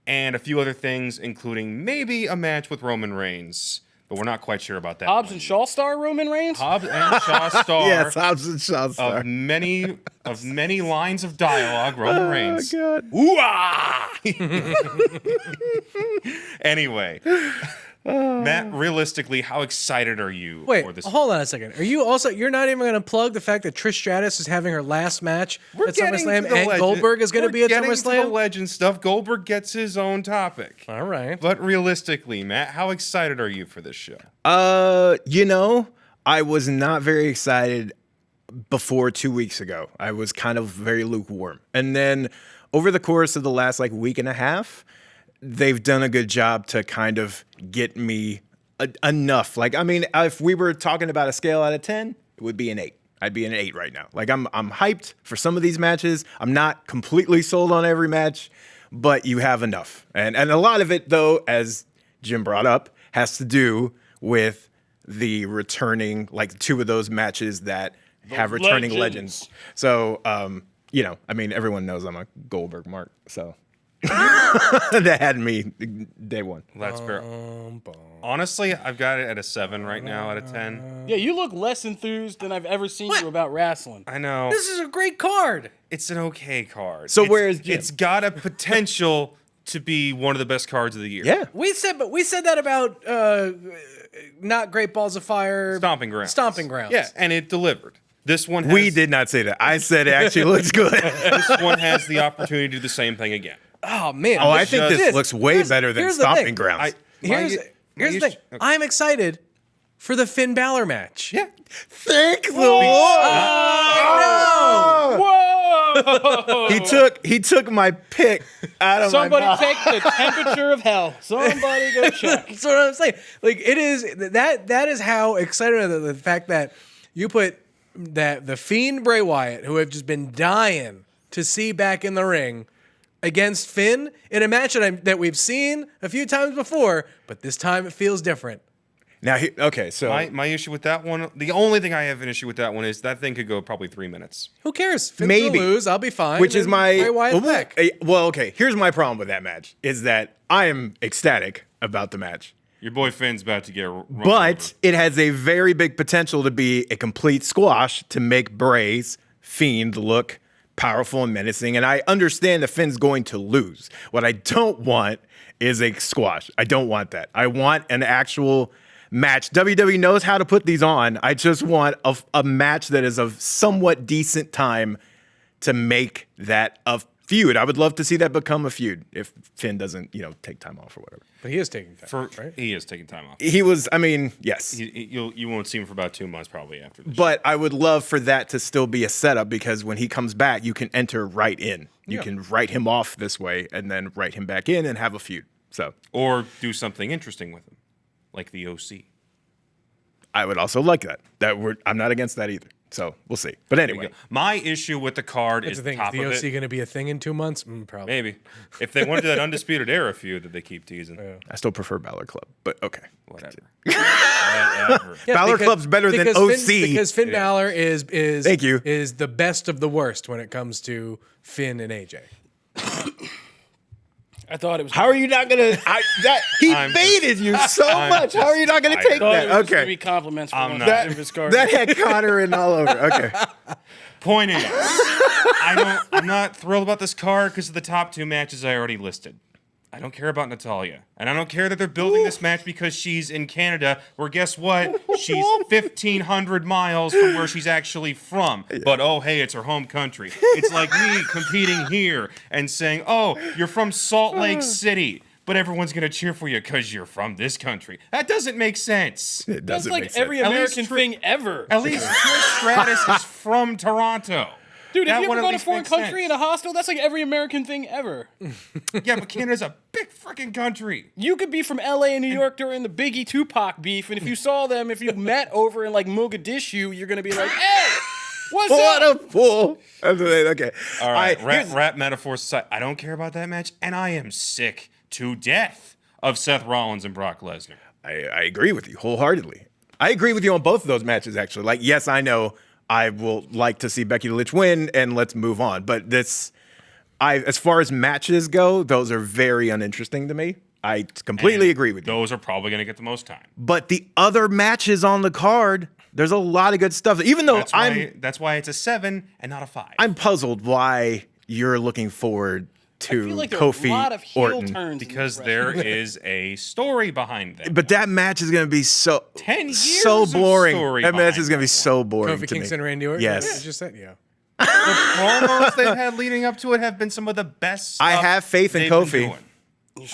And a few other things, including maybe a match with Roman Reigns. but we're not quite sure about that. Hobbs and Shaw star Roman Reigns? Hobbs and Shaw star. Yes, Hobbs and Shaw star. Of many lines of dialogue, Roman Reigns. Oh, God. Ooh-ah! Anyway, Matt, realistically, how excited are you Wait, for this? hold on a second. You're not even going to plug the fact that Trish Stratus is having her last match at SummerSlam and Goldberg is going to be at To SummerSlam? the legend stuff. Goldberg gets his own topic. All right. But realistically, Matt, how excited are you for this show? I was not very excited before 2 weeks ago. I was kind of very lukewarm. And then over the course of the last week and a half, they've done a good job to kind of get me enough. If we were talking about a scale out of 10, it would be an 8. I'd be an 8 right now. I'm hyped for some of these matches. I'm not completely sold on every match, but you have enough. And a lot of it, though, as Jim brought up, has to do with the returning, 2 of those matches that have returning legends. So, everyone knows I'm a Goldberg mark, so that had me day one. That's fair. Honestly, I've got it at a 7 right now out of 10. Yeah, you look less enthused than I've ever seen you about wrestling. I know. This is a great card. It's an okay card. So where is Jim? It's got a potential to be one of the best cards of the year. Yeah. We said that about not Great Balls of Fire. Stomping Grounds. Stomping Grounds. Yeah, and it delivered. This one has, We did not say that. I said it actually looks good. This one has the opportunity to do the same thing again. Oh man. I think this looks way better than here's the Stomping thing. Grounds. Here's the thing. Okay. I'm excited for the Finn Balor match. Yeah. Thank the Lord. Whoa! He took my pick out of Somebody my mouth. take the temperature of hell. Somebody go check. That's what I'm saying. It is that is how excited I am, the fact that you put that the Fiend Bray Wyatt, who have just been dying to see back in the ring, against Finn in a match that we've seen a few times before, but this time it feels different. Now, so My issue with that one, the only thing I have an issue with that one is that thing could go probably 3 minutes. Who cares? Finn's Maybe. gonna lose. I'll be fine. which is and my Bray Wyatt's back. okay. Here's my problem with that match is that I am ecstatic about the match, Your boy Finn's about to get run but over. it has a very big potential to be a complete squash to make Bray's Fiend look powerful and menacing. And I understand that Finn's going to lose. What I don't want is a squash. I don't want that. I want an actual match. WWE knows how to put these on. I just want a match that is of somewhat decent time to make that a feud. I would love to see that become a feud if Finn doesn't, take time off or whatever. But he is taking time, right? He is taking time off. He was, yes. You won't see him for about 2 months probably after this. But I would love for that to still be a setup because when he comes back, you can enter right in. You can write him off this way and then write him back in and have a feud. So, Or do something interesting with him, like the OC. I would also like that. I'm not against that either. So we'll see. But anyway, My issue with the card That's is the thing. top Is the of OC it. going to be a thing in 2 months? Probably. Maybe. If they want to do that Undisputed Era feud that they keep teasing. I still prefer Balor Club. But okay. Whatever. Whatever. Yeah, Balor Club's better than because OC. because Finn Balor is Thank you. is the best of the worst when it comes to Finn and AJ. I thought it was. How are you not gonna? He I'm baited you so I'm much. How are you not gonna just- take I thought that? it was gonna Okay. be compliments for I'm one not. of his cards. That had Connor in all over. Okay. Point is, I'm not thrilled about this card because of the top 2 matches I already listed. I don't care about Natalya. And I don't care that they're building this match because she's in Canada, where guess what? She's 1,500 miles from where she's actually from. But oh, hey, it's her home country. It's like me competing here and saying, oh, you're from Salt Lake City, but everyone's going to cheer for you because you're from this country. That doesn't make sense. It That's doesn't like make sense. every At American least thing ever. At least Trish Stratus is from Toronto. Dude, if That you one ever at go to a least foreign makes country sense. in a hostel, that's like every American thing ever. Yeah, but Canada's a big freaking country. You could be from LA and New York during the Biggie Tupac beef, and if you saw them, if you met over in like Mogadishu, you're gonna be like, hey, what's What up? a fool. Okay. All right, here's- rap metaphors aside, I don't care about that match, and I am sick to death of Seth Rollins and Brock Lesnar. I agree with you wholeheartedly. I agree with you on both of those matches, actually. Like, yes, I know I will like to see Becky Lynch win, and let's move on. But as far as matches go, those are very uninteresting to me. I completely agree with you. Those are probably going to get the most time. But the other matches on the card, there's a lot of good stuff. Even though That's why it's a 7 and not a 5. I'm puzzled why you're looking forward to I feel like there Kofi are a lot of heel Orton. turns Because there is a story behind that. But that match is going to be 10 years so of boring. story That match behind is going to be that so boring Kofi to Kingston, me. Randy Orton. Yes. Yeah, just that. Yeah. The promos they've had leading up to it have been some of the best. I stuff have faith in they've been Kofi. doing.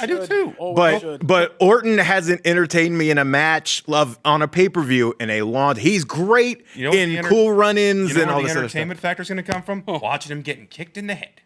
I do too. But Orton hasn't entertained me in a match on a pay-per-view in a long. He's great You know what in the cool run-ins You know and where all the this other entertainment factor is going to come from? Watching him getting kicked in the head.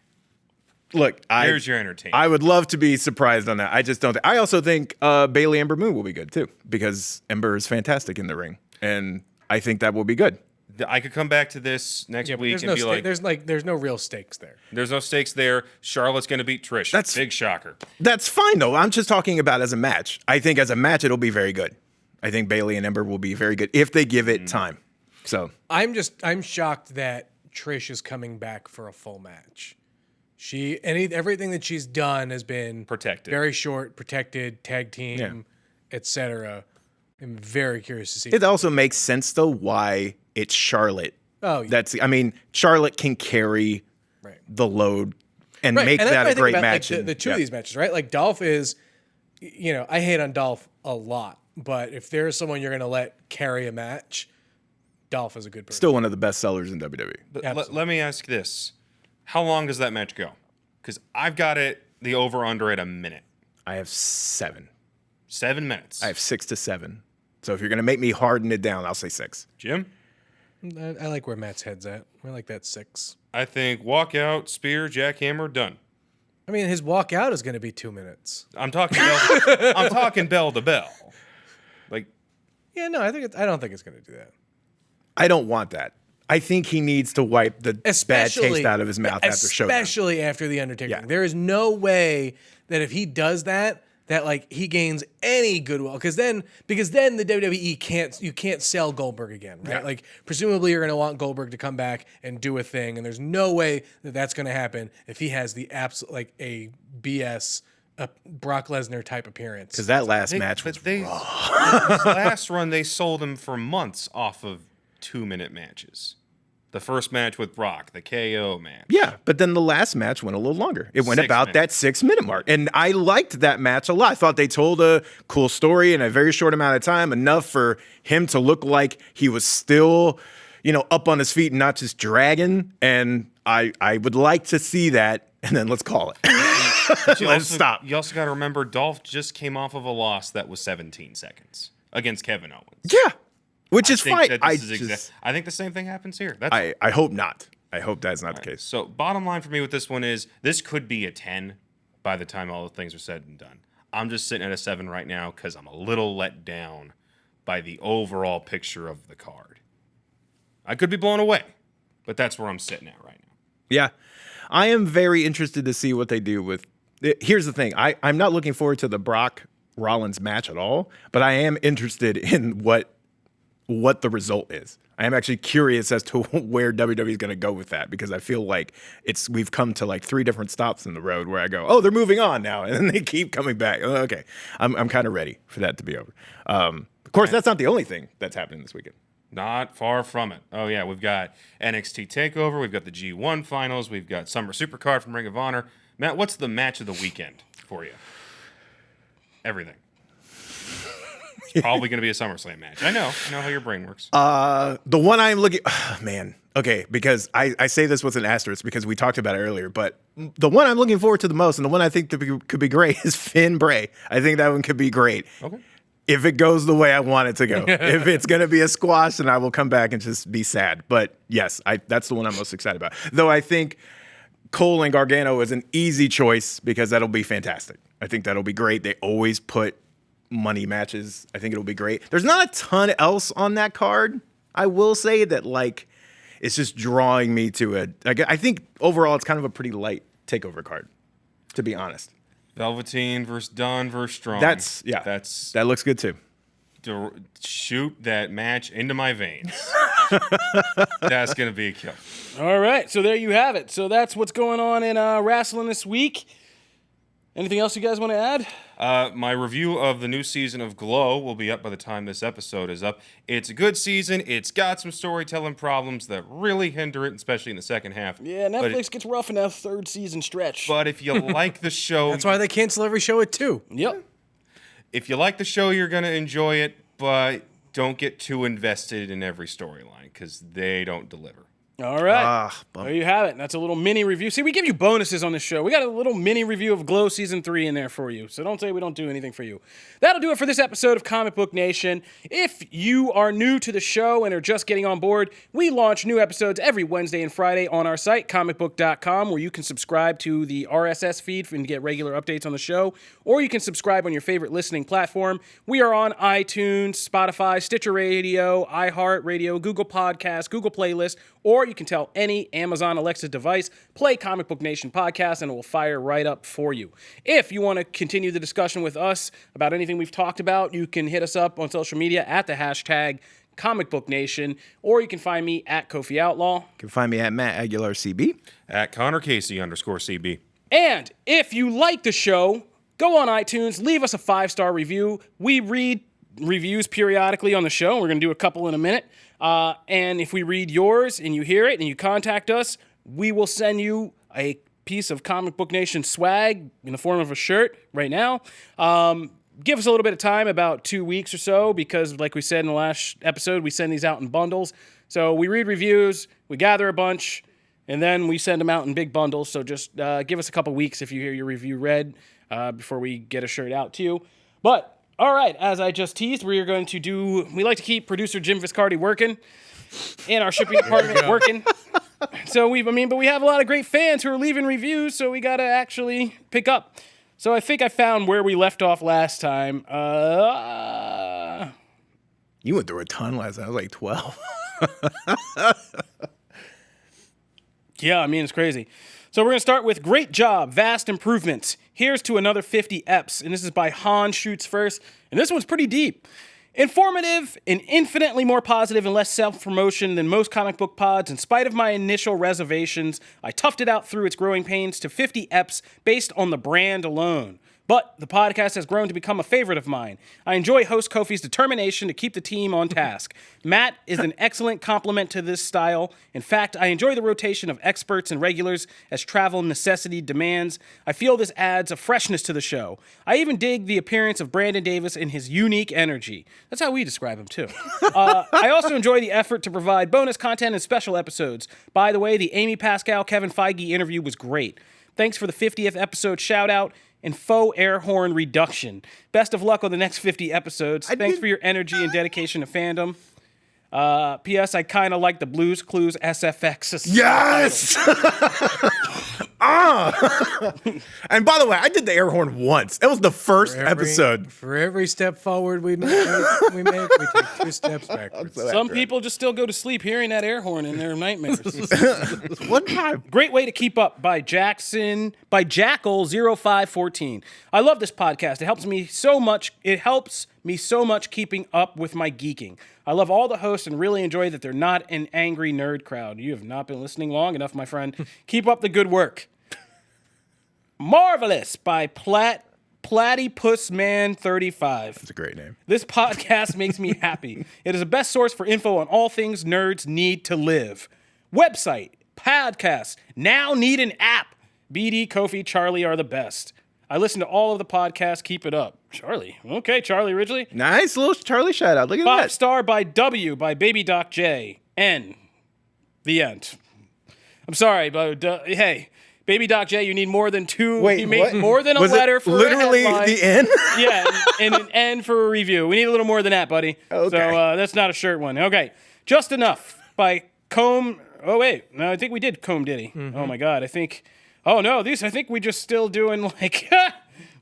Look, There's your entertainment. I would love to be surprised on that. I just don't. I also think Bailey Ember Moon will be good too because Ember is fantastic in the ring, and I think that will be good. I could come back to this next But week there's and no be like, there's no real stakes there. there's no stakes there. Charlotte's going to beat Trish. That's- big shocker. That's fine though. I'm just talking about as a match. I think as a match it'll be very good. I think Bailey and Ember will be very good if they give it time. So I'm shocked that Trish is coming back for a full match. Everything that she's done has been Protected. very short, protected, tag team, etc. I'm very curious to see. it also makes sense though why it's Charlotte. Oh, yeah. Charlotte can carry Right. the load and Right, make and that's that what a I think great about, match. Like, the two of these matches, right? Like Dolph is, I hate on Dolph a lot, but if there's someone you're going to let carry a match, Dolph is a good person. Still one of the best sellers in WWE. But let me ask this. How long does that match go? Because I've got the over-under at a minute. I have 7. 7 minutes. I have 6 to 7. So if you're gonna make me harden it down, I'll say 6. Jim? I like where Matt's head's at. I like that 6. I think walkout, spear, jackhammer, done. I mean, his walkout is going to be 2 minutes. I'm talking I'm talking bell to bell. Like, Yeah, no, I don't think it's going to do that. I don't want that. I think he needs to wipe the bad taste out of his mouth after Showdown. Especially after the Undertaker. Yeah. There is no way that if he does that like he gains any goodwill because then the WWE can't sell Goldberg again, right? Yeah. Like presumably you're going to want Goldberg to come back and do a thing, and there's no way that that's going to happen if he has the absolute like a BS Brock Lesnar type appearance. Because that last match was his last run, they sold him for months off of 2-minute matches. The first match with Brock, the KO match. Yeah, but then the last match went a little longer. It went 6 about that minutes. 6-minute mark. And I liked that match a lot. I thought they told a cool story in a very short amount of time, enough for him to look like he was still, up on his feet and not just dragging. And I would like to see that, and then let's call it. Let's stop. You also got to remember, Dolph just came off of a loss that was 17 seconds against Kevin Owens. Yeah, which is fine. I think the same thing happens here. I hope not. I hope that's not the case. So bottom line for me with this one is this could be a 10 by the time all the things are said and done. I'm just sitting at a 7 right now because I'm a little let down by the overall picture of the card. I could be blown away, but that's where I'm sitting at right now. Yeah. I am very interested to see what they do with. Here's the thing. I'm not looking forward to the Brock Rollins match at all, but I am interested in what the result is. I am actually curious as to where WWE is going to go with that because I feel like we've come to like 3 different stops in the road where I go, oh, they're moving on now, and then they keep coming back. Okay, I'm kind of ready for that to be over. Of course, that's not the only thing that's happening this weekend. Not far from it. Oh, yeah, we've got NXT TakeOver, we've got the G1 Finals, we've got Summer Supercard from Ring of Honor. Matt, what's the match of the weekend for you? Everything. It's probably going to be a SummerSlam match. I know how your brain works. The one I'm looking, man, okay, because I say this with an asterisk because we talked about it earlier, but the one I'm looking forward to the most and the one I think could be great is Finn Bray. I think that one could be great. Okay. If it goes the way I want it to go. If it's going to be a squash, then I will come back and just be sad. But yes, that's the one I'm most excited about. Though I think Cole and Gargano is an easy choice because that'll be fantastic. I think that'll be great. They always put money matches. I think it'll be great. There's not a ton else on that card. I will say that it's just drawing me to it. I think overall it's kind of a pretty light takeover card, to be honest. Velveteen versus Dunn versus Strong. That looks good too. To shoot that match into my veins. That's going to be a kill. All right, so there you have it. So that's what's going on in wrestling this week. Anything else you guys want to add? My review of the new season of Glow will be up by the time this episode is up. It's a good season. It's got some storytelling problems that really hinder it, especially in the second half. Yeah, Netflix gets rough in that third season stretch. But if you like the show... That's why they cancel every show at 2. Yep. If you like the show, you're going to enjoy it, but don't get too invested in every storyline, because they don't deliver. All right. There you have it. That's a little mini review. See, we give you bonuses on this show. We got a little mini review of Glow Season 3 in there for you. So don't say we don't do anything for you. That'll do it for this episode of Comic Book Nation. If you are new to the show and are just getting on board, we launch new episodes every Wednesday and Friday on our site, Comicbook.com, where you can subscribe to the RSS feed and get regular updates on the show, or you can subscribe on your favorite listening platform. We are on iTunes, Spotify, Stitcher Radio, iHeartRadio, Google Podcasts, Google Playlist, or you can tell any Amazon Alexa device, play Comic Book Nation podcast, and it will fire right up for you. If you want to continue the discussion with us about anything we've talked about, you can hit us up on social media at the hashtag Comic Book Nation, or you can find me at Kofi Outlaw. You can find me at Matt Aguilar CB. At Connor Casey_CB. And if you like the show, go on iTunes, leave us a 5-star review. We read reviews periodically on the show. We're going to do a couple in a minute. And if we read yours and you hear it and you contact us, we will send you a piece of Comic Book Nation swag in the form of a shirt right now. Give us a little bit of time, about 2 weeks or so, because like we said in the last episode, we send these out in bundles. So we read reviews, we gather a bunch, and then we send them out in big bundles. So just give us a couple weeks if you hear your review read before we get a shirt out to you. But all right, as I just teased, we like to keep producer Jim Viscardi working and our shipping department working. So we have a lot of great fans who are leaving reviews, so we got to actually pick up. So I think I found where we left off last time. You went through a ton last time. I was like 12. Yeah, it's crazy. So we're going to start with great job, vast improvements. Here's to another 50 EPs. And this is by Han Shoots First. And this one's pretty deep. Informative and infinitely more positive and less self-promotion than most comic book pods. In spite of my initial reservations, I toughed it out through its growing pains to 50 EPs based on the brand alone. But the podcast has grown to become a favorite of mine. I enjoy host Kofi's determination to keep the team on task. Matt is an excellent complement to this style. In fact, I enjoy the rotation of experts and regulars as travel necessity demands. I feel this adds a freshness to the show. I even dig the appearance of Brandon Davis and his unique energy. That's how we describe him, too. I also enjoy the effort to provide bonus content and special episodes. By the way, the Amy Pascal, Kevin Feige interview was great. Thanks for the 50th episode shout-out and faux air horn reduction. Best of luck on the next 50 episodes. Thanks for your energy and dedication to fandom. P.S. I kind of like the Blues Clues SFX. Yes! And by the way, I did the air horn once. It was the first episode. For every step forward we make, we take 2 steps backwards. Some people just still go to sleep hearing that air horn in their nightmares. One time. Great way to keep up by Jackal0514. I love this podcast. It helps me so much keeping up with my geeking. I love all the hosts and really enjoy that they're not an angry nerd crowd. You have not been listening long enough, my friend. Keep up the good work. Marvelous by Platypusman35. That's a great name. This podcast makes me happy. It is the best source for info on all things nerds need to live. Website, podcasts, now need an app. BD, Kofi, Charlie are the best. I listen to all of the podcasts. Keep it up. Charlie. Okay, Charlie Ridgely. Nice little Charlie shout out. Look at that. 5-star by W by Baby Doc J. N. The end. I'm sorry, but hey, Baby Doc J, you need more than 2. Wait, you made what? more than a Was letter it for literally a headline. the end? Yeah, and an N for a review. We need a little more than that, buddy. Okay. So that's not a shirt one. Okay. Just Enough by Comb. Oh, wait. No, I think we did Comb Diddy. Oh, my God. I think we just still doing like,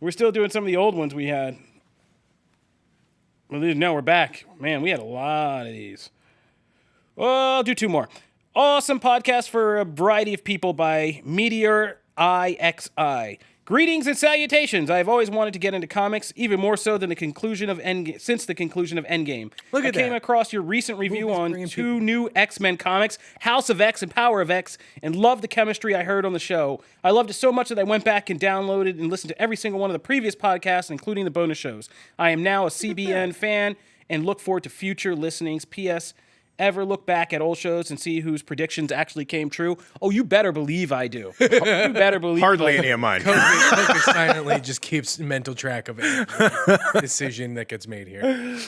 we're still doing some of the old ones we had. Well, no, we're back. Man, we had a lot of these. Well, I'll do 2 more. Awesome podcast for a variety of people by Meteor IXI. Greetings and salutations. I've always wanted to get into comics, even more so than since the conclusion of Endgame. Look at I came that. across your recent review Movies on bringing two new X-Men comics, House of X and Power of X, and loved the chemistry I heard on the show. I loved it so much that I went back and downloaded and listened to every single one of the previous podcasts, including the bonus shows. I am now a CBN fan and look forward to future listenings. P.S. Ever look back at old shows and see whose predictions actually came true? Oh, you better believe I do. You better believe Hardly any of mine. Coke silently just keeps mental track of every decision that gets made here.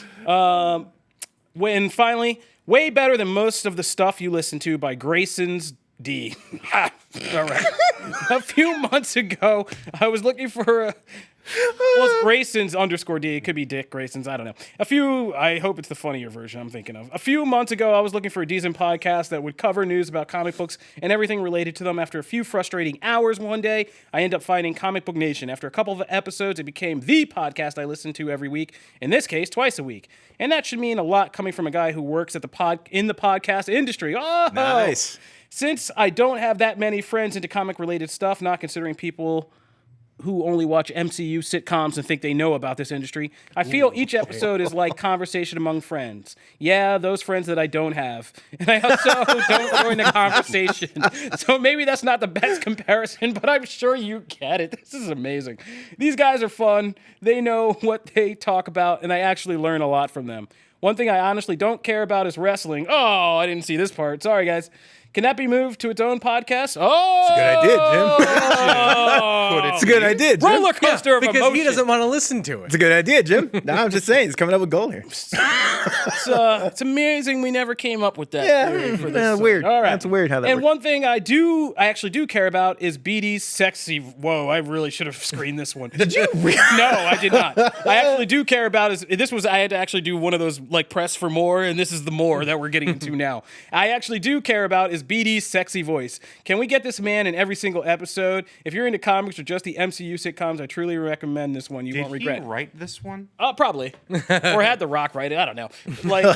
When finally, way better than most of the stuff you listen to by Grayson's D. Ha! All right. A few months ago, I was looking for a... Well, it's Grayson's _D. It could be Dick Grayson's. I don't know. I hope it's the funnier version I'm thinking of. A few months ago, I was looking for a decent podcast that would cover news about comic books and everything related to them. After a few frustrating hours one day, I ended up finding Comic Book Nation. After a couple of episodes, it became the podcast I listen to every week. In this case, twice a week. And that should mean a lot coming from a guy who works at in the podcast industry. Oh, Nice. Since I don't have that many friends into comic-related stuff, not considering people who only watch MCU sitcoms and think they know about this industry, I feel each episode is like conversation among friends. Yeah, those friends that I don't have. And I also don't join the conversation. So maybe that's not the best comparison, but I'm sure you get it. This is amazing. These guys are fun. They know what they talk about, and I actually learn a lot from them. One thing I honestly don't care about is wrestling. Oh, I didn't see this part. Sorry, guys. Can that be moved to its own podcast? Oh, It's a good idea, Jim. It's a good idea, Jim. roller coaster of Because emotion. he doesn't want to listen to it. It's a good idea, Jim. No, I'm just saying, he's coming up with goal here. It's amazing we never came up with that theory for this. song. Weird. All right. That's weird how that And works. one thing I actually do care about is BD's sexy. Whoa, I really should have screened this one. Did you? No, I did not. I actually do care about I had to actually do one of those like press for more, and this is the more that we're getting into now. I actually do care about is BD's sexy voice. Can we get this man in every single episode? If you're into comics or just the MCU sitcoms, I truly recommend this one. You won't regret. Did he write this one? Probably. Or had The Rock write it. I don't know. Like,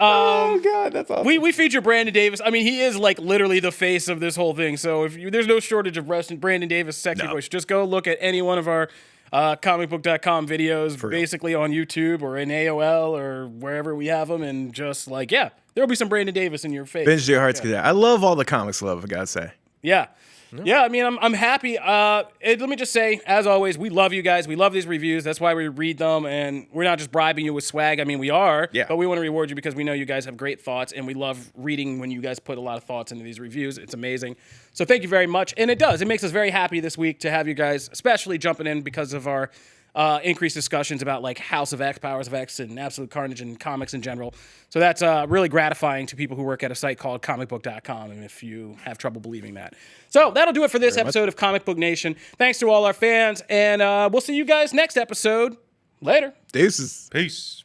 Oh God, that's awesome. we feature Brandon Davis. I mean, he is like literally the face of this whole thing. So there's no shortage of Brandon Davis sexy voice. Just go look at any one of our Comicbook.com videos, basically on YouTube or in AOL or wherever we have them, and just like, yeah, there'll be some Brandon Davis in your face. Benji your heart's good. I love all the comics love, I gotta say. Yeah. Yeah, I mean, I'm happy. Let me just say, as always, we love you guys. We love these reviews. That's why we read them, and we're not just bribing you with swag. I mean, we are, but we want to reward you because we know you guys have great thoughts, and we love reading when you guys put a lot of thoughts into these reviews. It's amazing. So thank you very much. And it makes us very happy this week to have you guys, especially jumping in because of our increased discussions about like House of X, Powers of X, and Absolute Carnage and comics in general. So that's really gratifying to people who work at a site called Comicbook.com, and if you have trouble believing that. So that'll do it for this episode of Comic Book Nation. Thanks to all our fans, and we'll see you guys next episode. Later. Deuces. Peace.